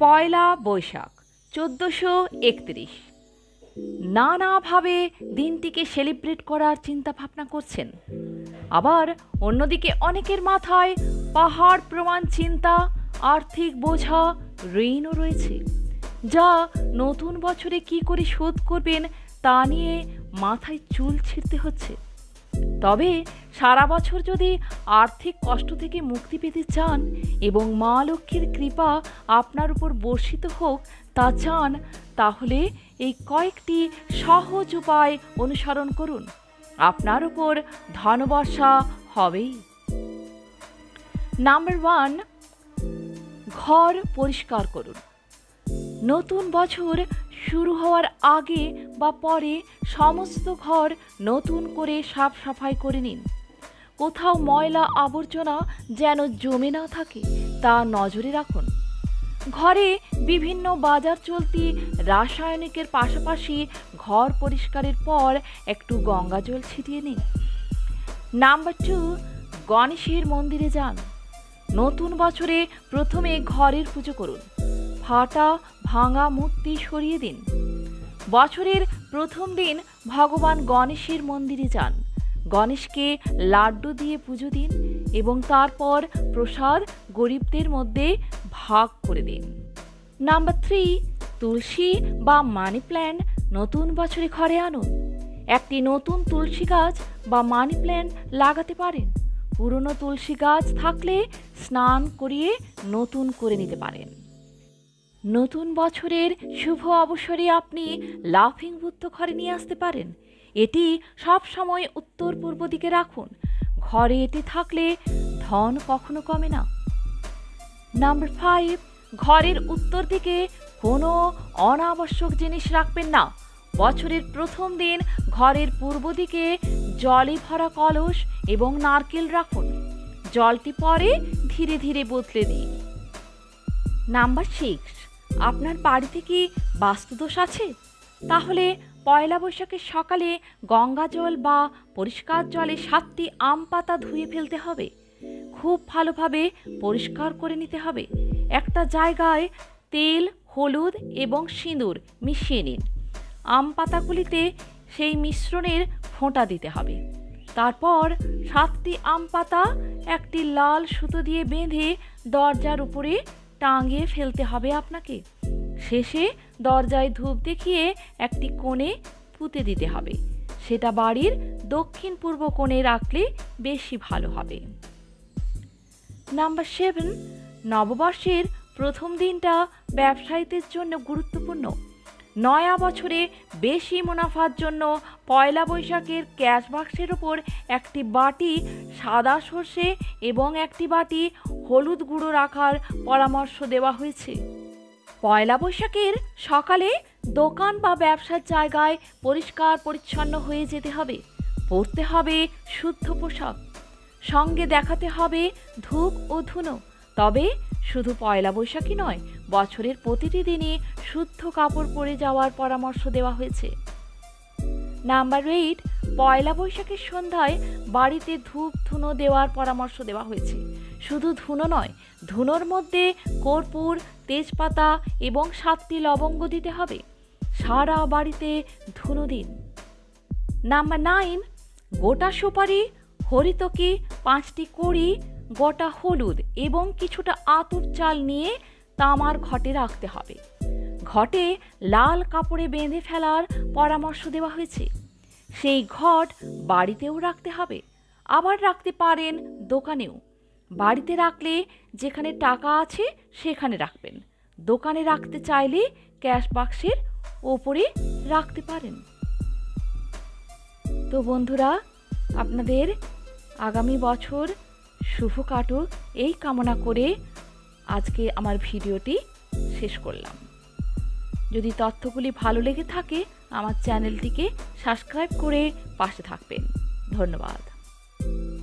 পয়লা বৈশাখ 1431। নানাভাবে দিনটিকে সেলিব্রেট করার চিন্তা ভাবনা করছেন। আবার অন্যদিকে অনেকের মাথায় পাহাড় প্রমাণ চিন্তা, আর্থিক বোঝা, ঋণও রয়েছে, যা নতুন বছরে কি করে শোধ করবেন তা নিয়ে মাথায় চুল ছিঁড়তে হচ্ছে। তবে সারা বছর যদি আর্থিক কষ্ট থেকে মুক্তি পেতে চান এবং মা লক্ষ্মীর কৃপা আপনার উপর বর্ষিত হোক তা চান, তাহলে এই কয়েকটি সহজ উপায় অনুসরণ করুন। আপনার উপর ধনবর্ষা হবেই। নাম্বার 1, ঘর পরিষ্কার করুন। নতুন বছর শুরু হওয়ার আগে বা পরে সমস্ত ঘর নতুন করে সাফ সাফাই করে নিন। কোথাও ময়লা আবর্জনা যেন জমে না থাকে তা নজরে রাখুন। ঘরে বিভিন্ন বাজার চলতি রাসায়নিকের পাশাপাশি ঘর পরিষ্কারের পর একটু গঙ্গা জল ছিটিয়ে নিন। নাম্বার 2, গণেশের মন্দিরে যান। নতুন বছরে প্রথমে ঘরের পুজো করুন। ফাটা ভাঙা মূর্তি সরিয়ে দিন। বছরের প্রথম দিন ভগবান গণেশের মন্দিরে যান। গণেশকে লাড্ডু দিয়ে পুজো দিন এবং তারপর প্রসাদ গরিবদের মধ্যে ভাগ করে দিন। নাম্বার 3, তুলসী বা মানি প্ল্যান্ট নতুন বছরে ঘরে আনুন। একটি নতুন তুলসী গাছ বা মানি প্ল্যান্ট লাগাতে পারেন। পুরনো তুলসী গাছ থাকলে স্নান করিয়ে নতুন করে নিতে পারেন। নতুন বছরের শুভ অবসরে আপনি লাফিং বুদ্ধ ঘরে নিয়ে আসতে পারেন। এটি সব সময় উত্তর পূর্ব দিকে রাখুন। ঘরে এটি থাকলে ধন কখনো কমে না। নাম্বার 5, ঘরের উত্তর দিকে কোনো অনাবশ্যক জিনিস রাখবেন না। বছরের প্রথম দিন ঘরের পূর্ব দিকে জলে ভরা কলস এবং নারকেল রাখুন। জলটি পরে ধীরে ধীরে বদলে দিন। নাম্বার 6, আপনার বাড়িতে কি বাস্তুদোষ আছে? তাহলে পয়লা বৈশাখের সকালে গঙ্গা জল বা পরিষ্কার জলে 7টি আম পাতা ধুয়ে ফেলতে হবে। খুব ভালোভাবে পরিষ্কার করে নিতে হবে। একটা জায়গায় তেল, হলুদ এবং সিঁদুর মিশিয়ে নিন। আম পাতাগুলিতে সেই মিশ্রণের ফোঁটা দিতে হবে। তারপর 7টি আম পাতা একটি লাল সুতো দিয়ে বেঁধে দরজার উপরে টাঙিয়ে ফেলতে হবে আপনাকে। শেষে দরজায় ধূপ দেখিয়ে একটি কোণে পুঁতে দিতে হবে। সেটা বাড়ির দক্ষিণ পূর্ব কোণে রাখলে বেশি ভালো হবে। নাম্বার 7, নববর্ষের প্রথম দিনটা ব্যবসায়ীদের জন্য গুরুত্বপূর্ণ। নয়া বছরে বেশি মুনাফার জন্য পয়লা বৈশাখের ক্যাশ বাক্সের ওপর একটি বাটি সাদা সর্ষে এবং একটি বাটি হলুদ গুঁড়ো রাখার পরামর্শ দেওয়া হয়েছে। পয়লা বৈশাখের সকালে দোকান বা ব্যবসার জায়গায় পরিষ্কার পরিচ্ছন্ন হয়ে যেতে হবে। পরতে হবে শুদ্ধ পোশাক। সঙ্গে দেখাতে হবে ধূপ ও ধুনো। তবে শুধু পয়লা বৈশাখী নয়, বছরের প্রতিটি দিনই শুদ্ধ কাপড় পরে যাওয়ার পরামর্শ দেওয়া হয়েছে। নাম্বার 8, পয়লা বৈশাখের সন্ধ্যায় বাড়িতে ধূপ ধুনো দেওয়ার পরামর্শ দেওয়া হয়েছে। শুধু ধুনো নয়, ধুনোর মধ্যে কর্পূর, তেজপাতা এবং 7টি লবঙ্গ দিতে হবে। সারা বাড়িতে ধুনো দিন। নাম্বার 9, গোটা সুপারি, হরিতকি, 5টি কড়ি, গোটা হলুদ এবং কিছুটা আতপ চাল নিয়ে তামার ঘটে রাখতে হবে। ঘটে লাল কাপড়ে বেঁধে ফেলার পরামর্শ দেওয়া হয়েছে। সেই ঘট বাড়িতেও রাখতে হবে, আবার রাখতে পারেন দোকানেও। বাড়িতে রাখলে যেখানে টাকা আছে সেখানে রাখবেন। দোকানে রাখতে চাইলে ক্যাশ বাক্সের ওপরে রাখতে পারেন। তো বন্ধুরা, আপনাদের আগামী বছর শুভ কাটুক এই কামনা করে আজকে আমার ভিডিওটি শেষ করলাম। যদি তথ্যগুলি ভালো লেগে থাকে আমার চ্যানেলটিকে সাবস্ক্রাইব করে পাশে থাকবেন। ধন্যবাদ।